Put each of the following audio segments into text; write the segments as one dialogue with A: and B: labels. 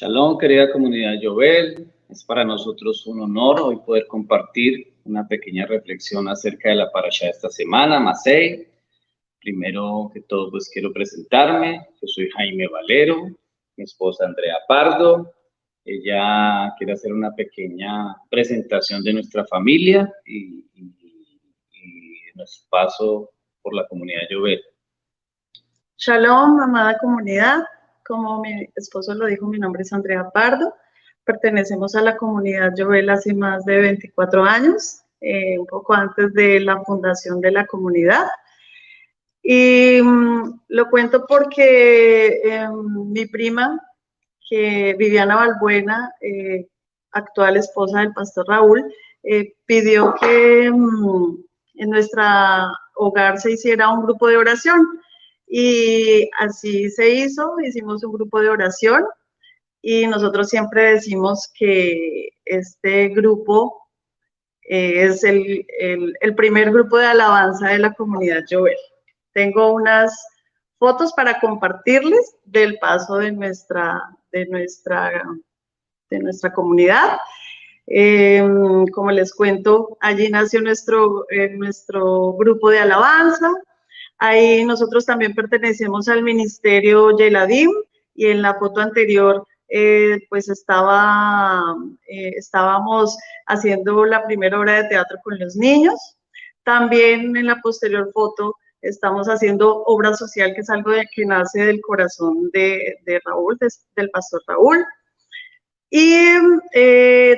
A: Shalom, querida comunidad Yovel. Es para nosotros un honor hoy poder compartir una pequeña reflexión acerca de la parashá de esta semana, Masei. Primero que todo, pues quiero presentarme. Yo soy Jaime Valero, mi esposa Andrea Pardo. Ella quiere hacer una pequeña presentación de nuestra familia y nuestro paso por la comunidad Yovel.
B: Shalom, amada comunidad. Como mi esposo lo dijo, mi nombre es Andrea Pardo. Pertenecemos a la comunidad Yovel hace más de 24 años, un poco antes de la fundación de la comunidad. Y lo cuento porque mi prima, Viviana Balbuena, actual esposa del pastor Raúl, pidió que en nuestro hogar se hiciera un grupo de oración. Y así se hizo, hicimos un grupo de oración y nosotros siempre decimos que este grupo es el primer grupo de alabanza de la comunidad Yovel. Tengo unas fotos para compartirles del paso de nuestra comunidad. Como les cuento, allí nació nuestro grupo de alabanza. Ahí nosotros también pertenecemos al ministerio Yeladim y en la foto anterior pues estábamos haciendo la primera obra de teatro con los niños. También en la posterior foto estamos haciendo obra social, que es algo que nace del corazón de Raúl, del pastor Raúl. Y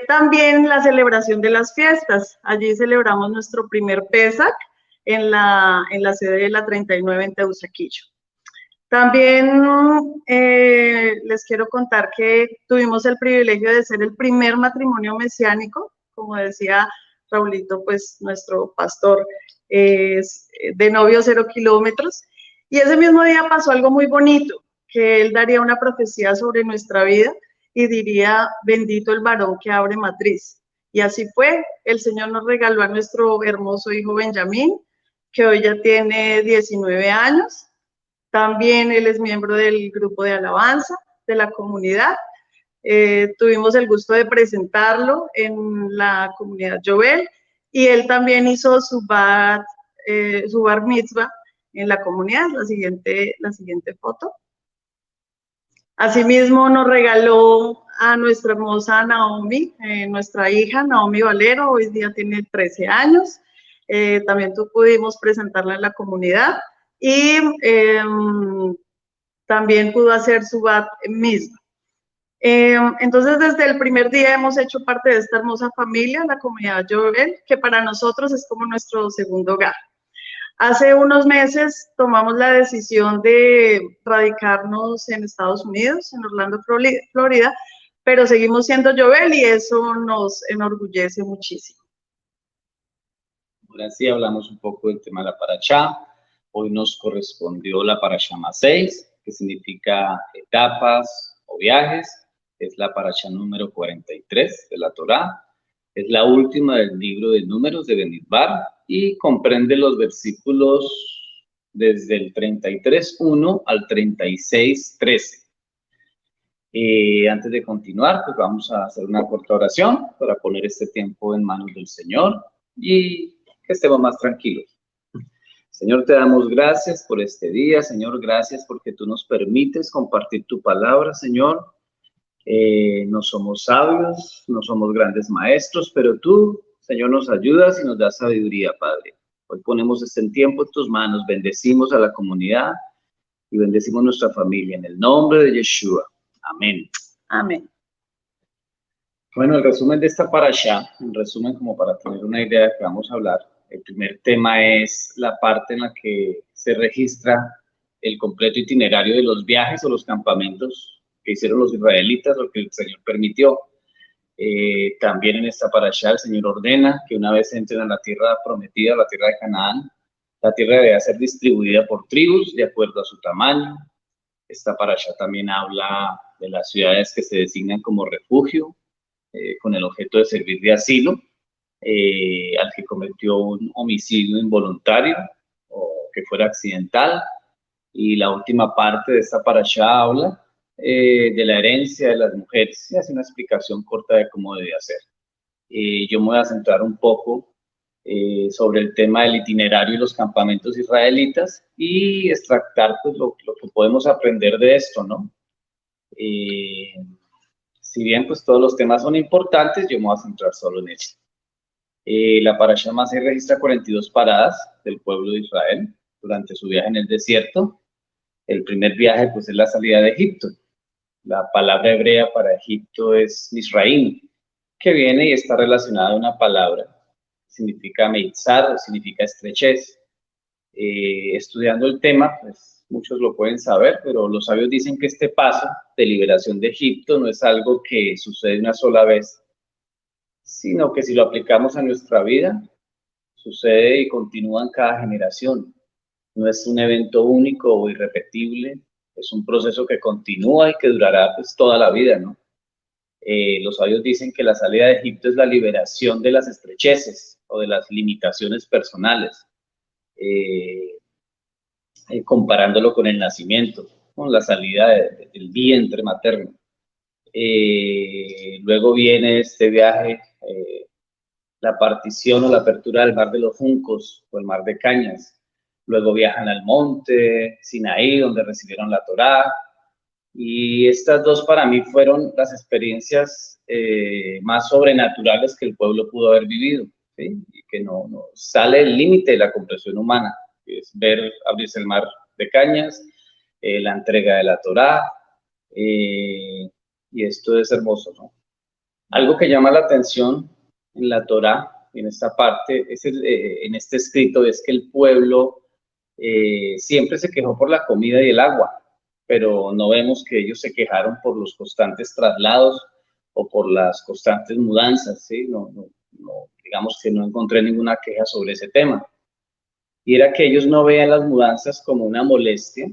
B: también la celebración de las fiestas. Allí celebramos nuestro primer Pesach en la sede de la 39 en Teusaquillo. También les quiero contar que tuvimos el privilegio de ser el primer matrimonio mesiánico, como decía Raulito, pues nuestro pastor es de novio 0 kilómetros, y ese mismo día pasó algo muy bonito, que él daría una profecía sobre nuestra vida y diría: bendito el varón que abre matriz. Y así fue, el Señor nos regaló a nuestro hermoso hijo Benjamín, que hoy ya tiene 19 años. También él es miembro del grupo de alabanza de la comunidad. Tuvimos el gusto de presentarlo en la comunidad Yovel y él también hizo su bar mitzvah en la comunidad. La siguiente foto. Asimismo nos regaló a nuestra hermosa Naomi, nuestra hija Naomi Valero, hoy día tiene 13 años. También pudimos presentarla en la comunidad y también pudo hacer su bat misma. Entonces, desde el primer día hemos hecho parte de esta hermosa familia, la comunidad Yovel, que para nosotros es como nuestro segundo hogar. Hace unos meses tomamos la decisión de radicarnos en Estados Unidos, en Orlando, Florida, pero seguimos siendo Yovel y eso nos enorgullece muchísimo.
A: Ahora sí hablamos un poco del tema de la parashá. Hoy nos correspondió la parashá Masei, que significa etapas o viajes. Es la parashá número 43 de la Torá. Es la última del libro de Números de Bemidbar y comprende los versículos desde el 33:1 al 36:13. Antes de continuar, pues vamos a hacer una corta oración para poner este tiempo en manos del Señor y que estemos más tranquilos. Señor, te damos gracias por este día. Señor, gracias porque tú nos permites compartir tu palabra, Señor. No somos sabios, no somos grandes maestros, pero tú, Señor, nos ayudas y nos das sabiduría, Padre. Hoy ponemos este tiempo en tus manos, bendecimos a la comunidad y bendecimos nuestra familia en el nombre de Yeshua. Amén.
B: Amén.
A: Bueno, el resumen de esta parashá, en resumen, como para tener una idea de qué vamos a hablar, el primer tema es la parte en la que se registra el completo itinerario de los viajes o los campamentos que hicieron los israelitas, lo que el Señor permitió. También en esta parashá el Señor ordena que una vez entren a la tierra prometida, la tierra de Canaán, la tierra debe ser distribuida por tribus de acuerdo a su tamaño. Esta parashá también habla de las ciudades que se designan como refugio, con el objeto de servir de asilo al que cometió un homicidio involuntario o que fuera accidental. Y la última parte de esta parashá habla de la herencia de las mujeres y hace una explicación corta de cómo debe hacer. Yo me voy a centrar un poco sobre el tema del itinerario y los campamentos israelitas y extractar pues, lo que podemos aprender de esto, ¿no? Si bien pues todos los temas son importantes, yo me voy a centrar solo en eso. La parasha Masei registra 42 paradas del pueblo de Israel durante su viaje en el desierto. El primer viaje pues es la salida de Egipto. La palabra hebrea para Egipto es Misraim, que viene y está relacionada a una palabra. Significa meitzar, significa estrechez. Estudiando el tema, pues muchos lo pueden saber, pero los sabios dicen que este paso de liberación de Egipto no es algo que sucede una sola vez, sino que si lo aplicamos a nuestra vida, sucede y continúa en cada generación. No es un evento único o irrepetible, es un proceso que continúa y que durará pues toda la vida, ¿no? Los sabios dicen que la salida de Egipto es la liberación de las estrecheces o de las limitaciones personales, comparándolo con el nacimiento, con la salida del vientre materno. Luego viene este viaje, la partición o la apertura del mar de los juncos o el mar de Cañas. Luego viajan al monte Sinaí, donde recibieron la Torá. Y estas dos para mí fueron las experiencias más sobrenaturales que el pueblo pudo haber vivido, ¿sí? Y que no sale el límite de la comprensión humana, que es ver abrirse el mar de Cañas, la entrega de la Torá, y esto es hermoso, ¿no? Algo que llama la atención en la Torá, en esta parte, en este escrito, es que el pueblo siempre se quejó por la comida y el agua, pero no vemos que ellos se quejaron por los constantes traslados o por las constantes mudanzas, ¿sí? Digamos que no encontré ninguna queja sobre ese tema. Y era que ellos no veían las mudanzas como una molestia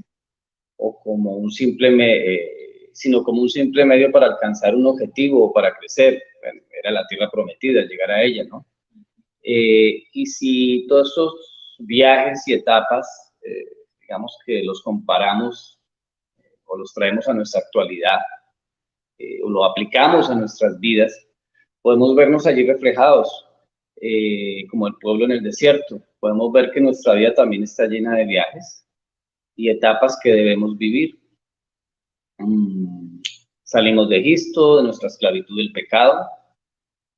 A: o como un sino como un simple medio para alcanzar un objetivo o para crecer. Bueno, era la tierra prometida, llegar a ella, ¿no? Y si todos esos viajes y etapas, digamos que los comparamos o los traemos a nuestra actualidad, o lo aplicamos a nuestras vidas, podemos vernos allí reflejados, como el pueblo en el desierto. Podemos ver que nuestra vida también está llena de viajes y etapas que debemos vivir. Salimos de Egipto, de nuestra esclavitud del pecado.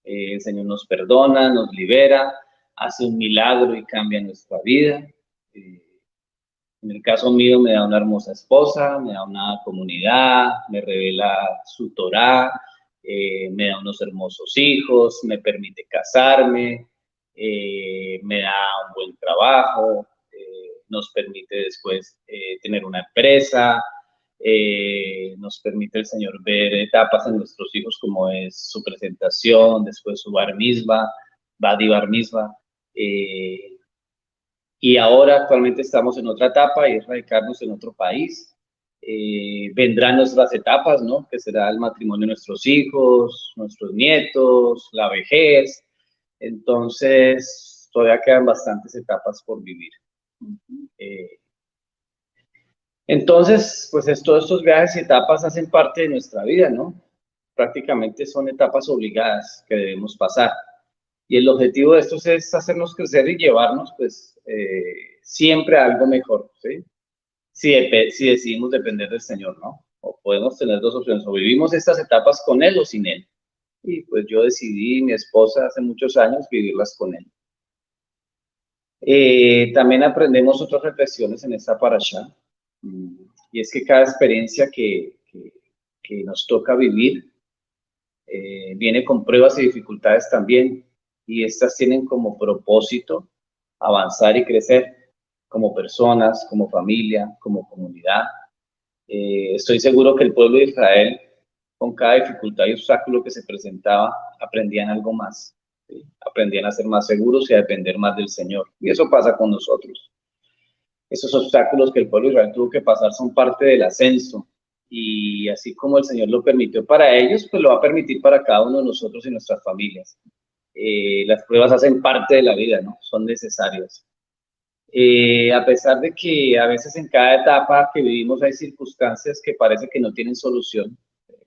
A: El Señor nos perdona, nos libera, hace un milagro y cambia nuestra vida. En el caso mío me da una hermosa esposa, me da una comunidad, me revela su Torá, me da unos hermosos hijos, me permite casarme, me da un buen trabajo, nos permite después tener una empresa, nos permite el Señor ver etapas en nuestros hijos como es su presentación, después su bar mitzvah, y ahora actualmente estamos en otra etapa y es radicarnos en otro país. Vendrán nuestras etapas, ¿no? Que será el matrimonio de nuestros hijos, nuestros nietos, la vejez. Entonces, todavía quedan bastantes etapas por vivir. Entonces, pues todos estos viajes y etapas hacen parte de nuestra vida, ¿no? Prácticamente son etapas obligadas que debemos pasar. Y el objetivo de estos es hacernos crecer y llevarnos, pues, siempre a algo mejor, ¿sí? Si decidimos depender del Señor, ¿no? O podemos tener dos opciones, o vivimos estas etapas con Él o sin Él. Y pues yo decidí, mi esposa, hace muchos años, vivirlas con Él. También aprendemos otras reflexiones en esta parasha, y es que cada experiencia que nos toca vivir viene con pruebas y dificultades también, y estas tienen como propósito avanzar y crecer como personas, como familia, como comunidad. Estoy seguro que el pueblo de Israel, con cada dificultad y obstáculo que se presentaba, aprendían algo más, ¿sí? Aprendían a ser más seguros y a depender más del Señor. Y eso pasa con nosotros. Esos obstáculos que el pueblo de Israel tuvo que pasar son parte del ascenso. Y así como el Señor lo permitió para ellos, pues lo va a permitir para cada uno de nosotros y nuestras familias. Las pruebas hacen parte de la vida, ¿no? Son necesarias. A pesar de que a veces en cada etapa que vivimos hay circunstancias que parece que no tienen solución,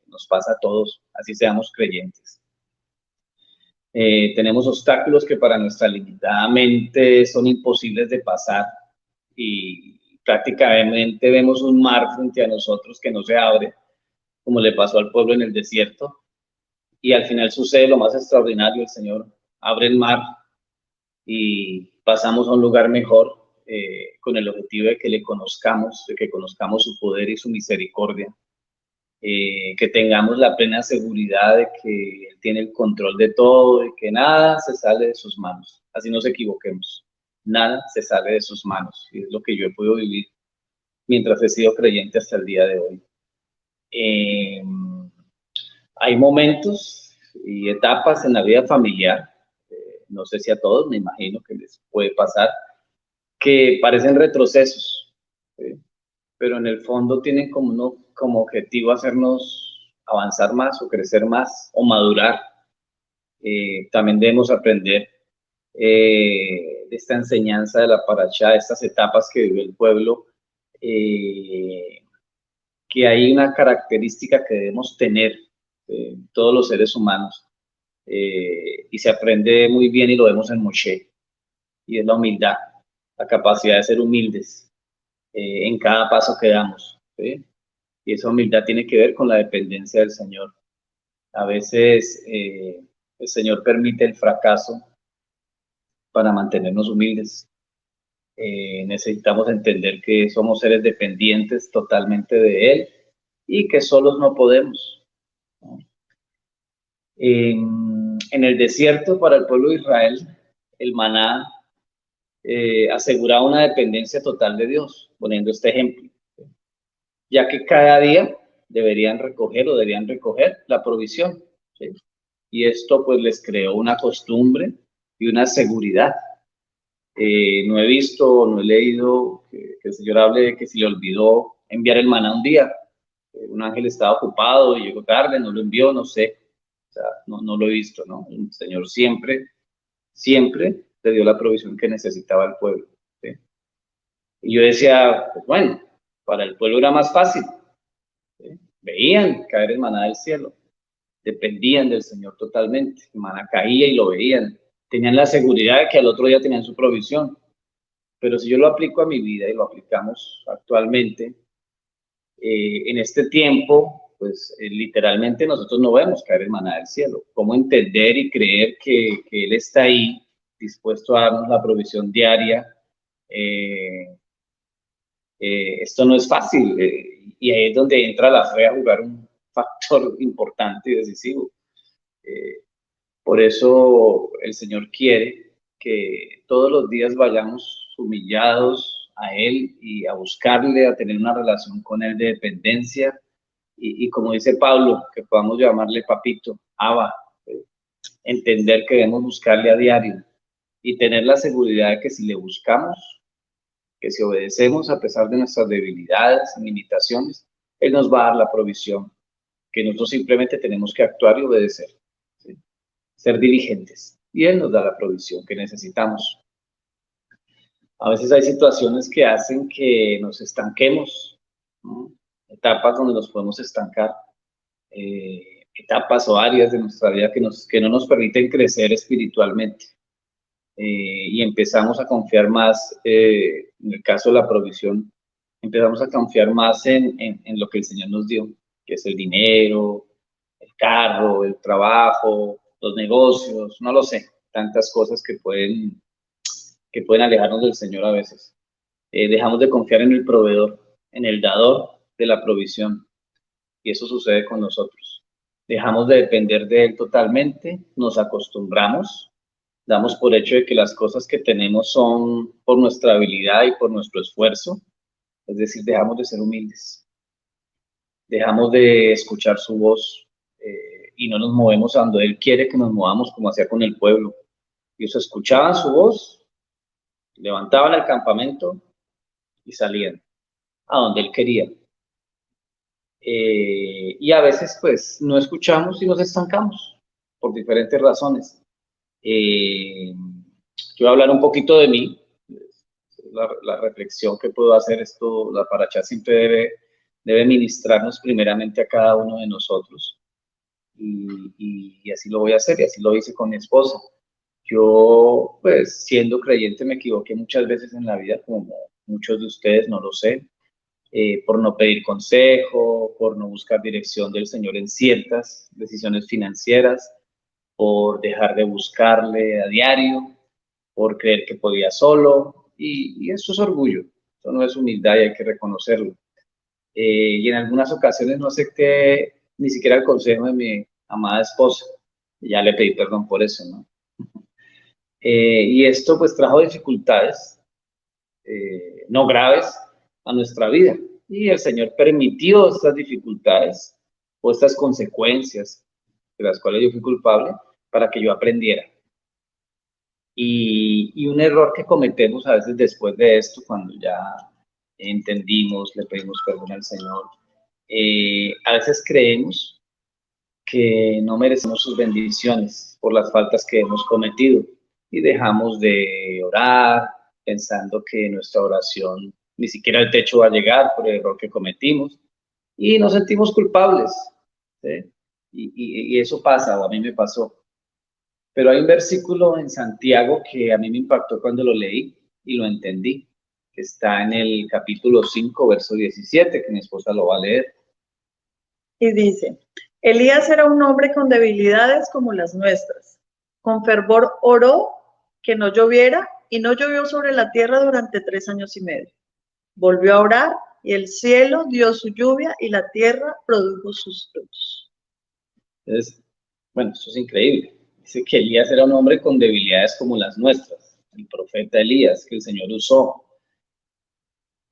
A: nos pasa a todos, así seamos creyentes. Tenemos obstáculos que para nuestra limitada mente son imposibles de pasar y prácticamente vemos un mar frente a nosotros que no se abre, como le pasó al pueblo en el desierto, y al final sucede lo más extraordinario: el Señor abre el mar y pasamos a un lugar mejor, con el objetivo de que le conozcamos, de que conozcamos su poder y su misericordia, que tengamos la plena seguridad de que Él tiene el control de todo y que nada se sale de sus manos. Así nos equivoquemos, nada se sale de sus manos, y es lo que yo he podido vivir mientras he sido creyente hasta el día de hoy. Hay momentos y etapas en la vida familiar, no sé si a todos, me imagino que les puede pasar, que parecen retrocesos, ¿sí? Pero en el fondo tienen como objetivo hacernos avanzar más o crecer más o madurar. También debemos aprender de esta enseñanza de la paracha, de estas etapas que vive el pueblo, que hay una característica que debemos tener todos los seres humanos, y se aprende muy bien y lo vemos en Moshe, y es la humildad, la capacidad de ser humildes en cada paso que damos, ¿sí? Y esa humildad tiene que ver con la dependencia del Señor. A veces el Señor permite el fracaso para mantenernos humildes. Necesitamos entender que somos seres dependientes totalmente de Él y que solos no podemos, ¿no? En el desierto, para el pueblo de Israel, el maná aseguraba una dependencia total de Dios, poniendo este ejemplo, ya que cada día deberían recoger la provisión, ¿sí? Y esto pues les creó una costumbre y una seguridad. No he visto, no he leído que el Señor hable de que se le olvidó enviar el maná un día. Un ángel estaba ocupado y llegó tarde, no lo envió, no sé. O sea, no lo he visto, ¿no? El Señor siempre, siempre le dio la provisión que necesitaba el pueblo, ¿sí? Y yo decía, pues bueno, para el pueblo era más fácil, ¿sí? Veían caer el maná del cielo, dependían del Señor totalmente. El maná caía y lo veían. Tenían la seguridad de que al otro día tenían su provisión. Pero si yo lo aplico a mi vida y lo aplicamos actualmente, en este tiempo, pues literalmente nosotros no vemos caer el maná del cielo. ¿Cómo entender y creer que Él está ahí, dispuesto a darnos la provisión diaria? Esto no es fácil, y ahí es donde entra la fe a jugar un factor importante y decisivo. Por eso el Señor quiere que todos los días vayamos humillados a Él y a buscarle, a tener una relación con Él de dependencia, y como dice Pablo, que podamos llamarle papito, Abba, entender que debemos buscarle a diario y tener la seguridad de que si le buscamos, que si obedecemos a pesar de nuestras debilidades y limitaciones, Él nos va a dar la provisión, que nosotros simplemente tenemos que actuar y obedecer, ¿sí? Ser diligentes, y Él nos da la provisión que necesitamos. A veces hay situaciones que hacen que nos estanquemos, ¿no? Etapas donde nos podemos estancar, etapas o áreas de nuestra vida que no nos permiten crecer espiritualmente. Y empezamos a confiar más, en el caso de la provisión, empezamos a confiar más en lo que el Señor nos dio, que es el dinero, el carro, el trabajo, los negocios, no lo sé, tantas cosas que pueden alejarnos del Señor a veces. Dejamos de confiar en el proveedor, en el dador de la provisión, y eso sucede con nosotros. Dejamos de depender de Él totalmente, nos acostumbramos, damos por hecho de que las cosas que tenemos son por nuestra habilidad y por nuestro esfuerzo, es decir, dejamos de ser humildes, dejamos de escuchar su voz, y no nos movemos a donde Él quiere que nos movamos, como hacía con el pueblo. Ellos escuchaban su voz, levantaban el campamento y salían a donde Él quería. Y a veces pues no escuchamos y nos estancamos por diferentes razones. Yo voy a hablar un poquito de mí. la reflexión que puedo hacer, esto, la paracha siempre debe ministrarnos primeramente a cada uno de nosotros. Y así lo voy a hacer, y así lo hice con mi esposa. Yo, pues, siendo creyente, me equivoqué muchas veces en la vida, como muchos de ustedes, no lo sé, por no pedir consejo, por no buscar dirección del Señor en ciertas decisiones financieras, por dejar de buscarle a diario, por creer que podía solo, y eso es orgullo, eso no es humildad y hay que reconocerlo. Y en algunas ocasiones no acepté ni siquiera el consejo de mi amada esposa, y ya le pedí perdón por eso, ¿no? Y esto pues trajo dificultades, no graves, a nuestra vida. Y el Señor permitió estas dificultades o estas consecuencias de las cuales yo fui culpable para que yo aprendiera. Y un error que cometemos a veces después de esto, cuando ya entendimos, le pedimos perdón al Señor, a veces creemos que no merecemos sus bendiciones por las faltas que hemos cometido y dejamos de orar pensando que nuestra oración ni siquiera al techo va a llegar por el error que cometimos y nos sentimos culpables, ¿sí? Y eso pasa, o a mí me pasó. Pero hay un versículo en Santiago que a mí me impactó cuando lo leí y lo entendí, que está en el capítulo 5, verso 17, que mi esposa lo va a leer.
B: Y dice, Elías era un hombre con debilidades como las nuestras. Con fervor oró que no lloviera y no llovió sobre la tierra durante 3 años y medio. Volvió a orar y el cielo dio su lluvia y la tierra produjo sus frutos.
A: Entonces, bueno, eso es increíble. Dice que Elías era un hombre con debilidades como las nuestras, el profeta Elías que el Señor usó.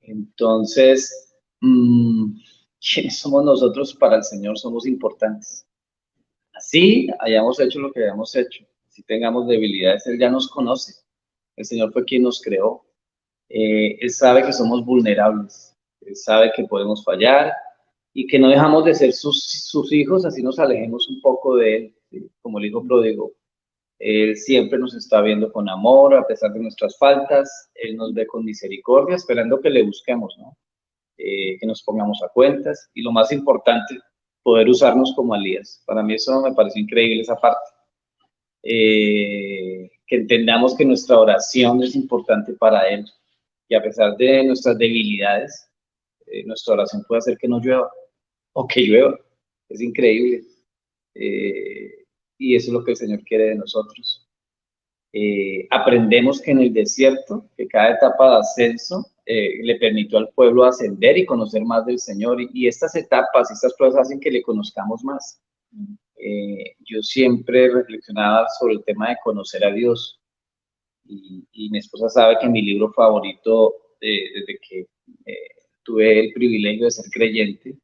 A: Entonces, ¿quiénes somos nosotros para el Señor? Somos importantes. Así hayamos hecho lo que hayamos hecho, si tengamos debilidades, Él ya nos conoce. El Señor fue quien nos creó. Él sabe que somos vulnerables. Él sabe que podemos fallar y que no dejamos de ser sus hijos, así nos alejemos un poco de Él, ¿sí? Como el hijo pródigo. Él siempre nos está viendo con amor, a pesar de nuestras faltas. Él nos ve con misericordia, esperando que le busquemos, ¿no? Que nos pongamos a cuentas. Y lo más importante, poder usarnos como Elías. Para mí eso me pareció increíble, esa parte. Que entendamos que nuestra oración es importante para Él. Y a pesar de nuestras debilidades, nuestra oración puede hacer que no llueva o que llueva. Es increíble. Y eso es lo que el Señor quiere de nosotros. Aprendemos que en el desierto, que cada etapa de ascenso le permitió al pueblo ascender y conocer más del Señor. Y estas etapas, estas pruebas hacen que le conozcamos más. Yo siempre reflexionaba sobre el tema de conocer a Dios. Y mi esposa sabe que mi libro favorito, desde que tuve el privilegio de ser creyente,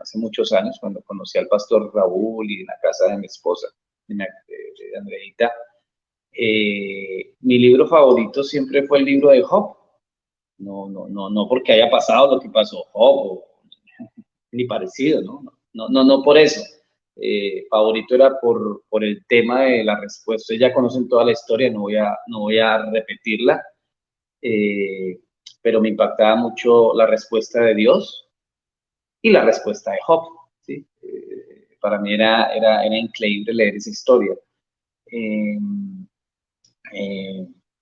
A: hace muchos años, cuando conocí al pastor Raúl y en la casa de mi esposa, de Andreita, mi libro favorito siempre fue el libro de Job. No porque haya pasado lo que pasó Job, ni parecido, no por eso. Favorito era por el tema de la respuesta. Ustedes ya conocen toda la historia, no voy a repetirla, pero me impactaba mucho la respuesta de Dios y la respuesta de Job, ¿sí? Para mí era increíble leer esa historia.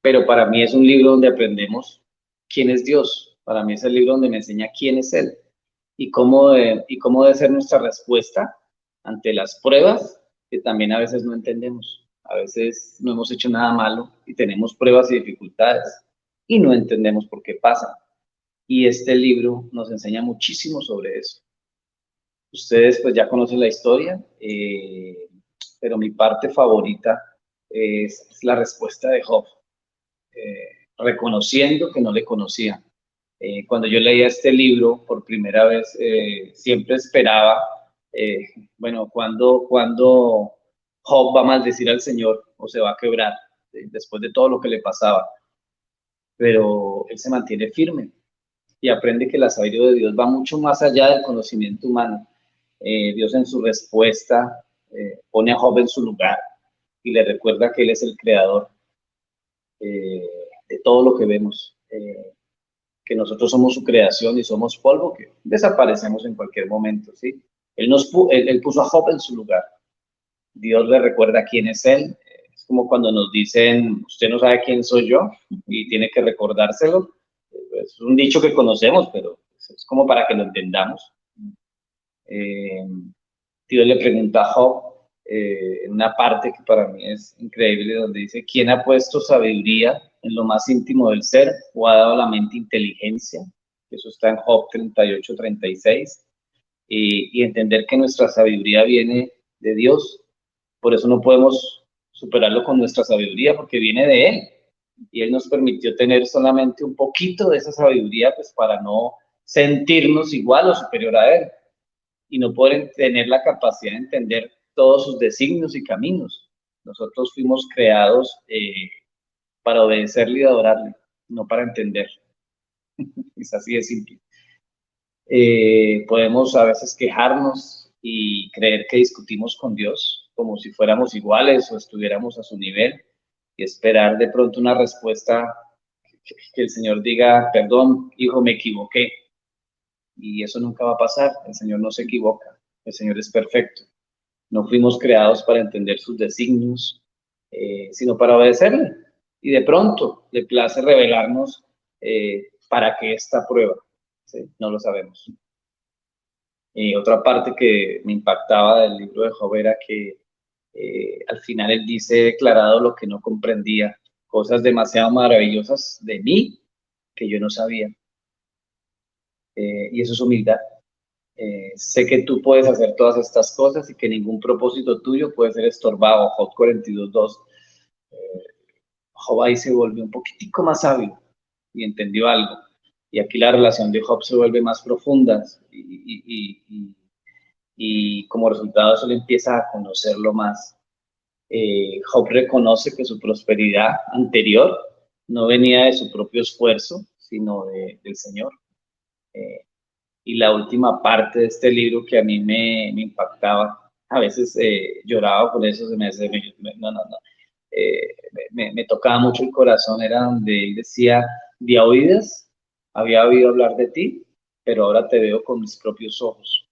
A: Pero para mí es un libro donde aprendemos quién es Dios. Para mí es el libro donde me enseña quién es Él y cómo debe ser nuestra respuesta ante las pruebas que también a veces no entendemos. A veces no hemos hecho nada malo y tenemos pruebas y dificultades y no entendemos por qué pasan. Y este libro nos enseña muchísimo sobre eso. Ustedes pues ya conocen la historia, pero mi parte favorita es la respuesta de Job, reconociendo que no le conocía. Cuando yo leía este libro por primera vez, siempre esperaba, bueno, cuando Job va a maldecir al Señor o se va a quebrar, después de todo lo que le pasaba. Pero él se mantiene firme y aprende que la sabiduría de Dios va mucho más allá del conocimiento humano. Dios en su respuesta pone a Job en su lugar y le recuerda que Él es el creador de todo lo que vemos. que nosotros somos su creación y somos polvo, que desaparecemos en cualquier momento, ¿sí? Él puso a Job en su lugar. Dios le recuerda quién es él. Es como cuando nos dicen, usted no sabe quién soy yo, y tiene que recordárselo. Es un dicho que conocemos, pero es como para que lo entendamos. Dios le pregunta a Job, en una parte que para mí es increíble, donde dice, ¿quién ha puesto sabiduría en lo más íntimo del ser o ha dado a la mente inteligencia? Eso está en Job 38-36. Y entender que nuestra sabiduría viene de Dios. Por eso no podemos superarlo con nuestra sabiduría, porque viene de Él. Y Él nos permitió tener solamente un poquito de esa sabiduría, pues para no sentirnos igual o superior a Él y no poder tener la capacidad de entender todos sus designios y caminos. Nosotros fuimos creados para obedecerle y adorarle, no para entender. Es así de simple. Podemos a veces quejarnos y creer que discutimos con Dios como si fuéramos iguales o estuviéramos a su nivel y esperar de pronto una respuesta que el Señor diga, perdón, hijo, me equivoqué. Y eso nunca va a pasar. El Señor no se equivoca. El Señor es perfecto. No fuimos creados para entender sus designios, sino para obedecerle. Y de pronto le place revelarnos para qué esta prueba. ¿Sí? No lo sabemos. Otra parte que me impactaba del libro de Job era que al final él dice, he declarado lo que no comprendía, cosas demasiado maravillosas de mí que yo no sabía. Y eso es humildad. Sé que tú puedes hacer todas estas cosas y que ningún propósito tuyo puede ser estorbado. Job 42:2. Job ahí se volvió un poquitico más sabio y entendió algo. Y aquí la relación de Job se vuelve más profunda y como resultado eso le empieza a conocerlo más. Job reconoce que su prosperidad anterior no venía de su propio esfuerzo, sino del Señor. Y la última parte de este libro que a mí me impactaba, a veces lloraba por eso, me tocaba mucho el corazón, era donde él decía, de a oídas había oído hablar de ti, pero ahora te veo con mis propios ojos.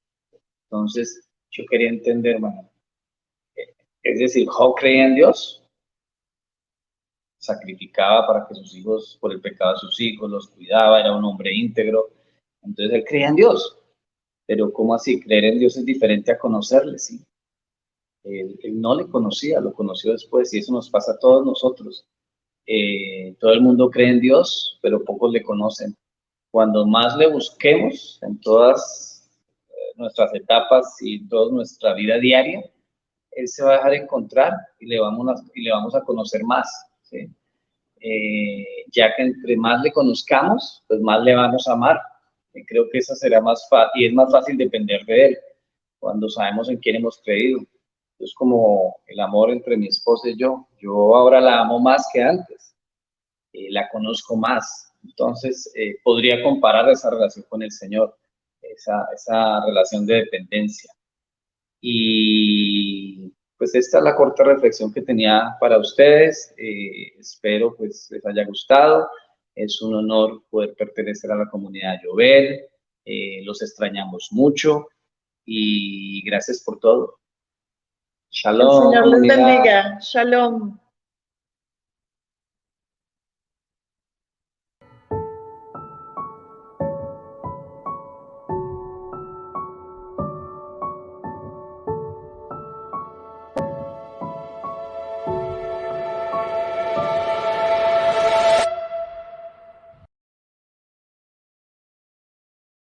A: Entonces, yo quería entender, hermano, es decir, Job creía en Dios, sacrificaba para que sus hijos, por el pecado de sus hijos, los cuidaba, era un hombre íntegro, entonces él creía en Dios. Pero ¿cómo así? Creer en Dios es diferente a conocerle, ¿sí? Él no le conocía, lo conoció después y eso nos pasa a todos nosotros. Todo el mundo cree en Dios, pero pocos le conocen. Cuando más le busquemos en todas nuestras etapas y en toda nuestra vida diaria, Él se va a dejar encontrar y le vamos a conocer más, ¿sí? Ya que entre más le conozcamos, pues más le vamos a amar. Creo que esa será más fácil y es más fácil depender de Él cuando sabemos en quién hemos creído. Es como el amor entre mi esposa y yo. Yo ahora la amo más que antes, la conozco más. Entonces, podría comparar esa relación con el Señor, esa relación de dependencia. Y pues esta es la corta reflexión que tenía para ustedes. Espero pues les haya gustado. Es un honor poder pertenecer a la comunidad Llover. Los extrañamos mucho y gracias por todo.
B: Que el
A: Shalom,
B: Señor les
A: comunidad.
B: bendiga. Shalom.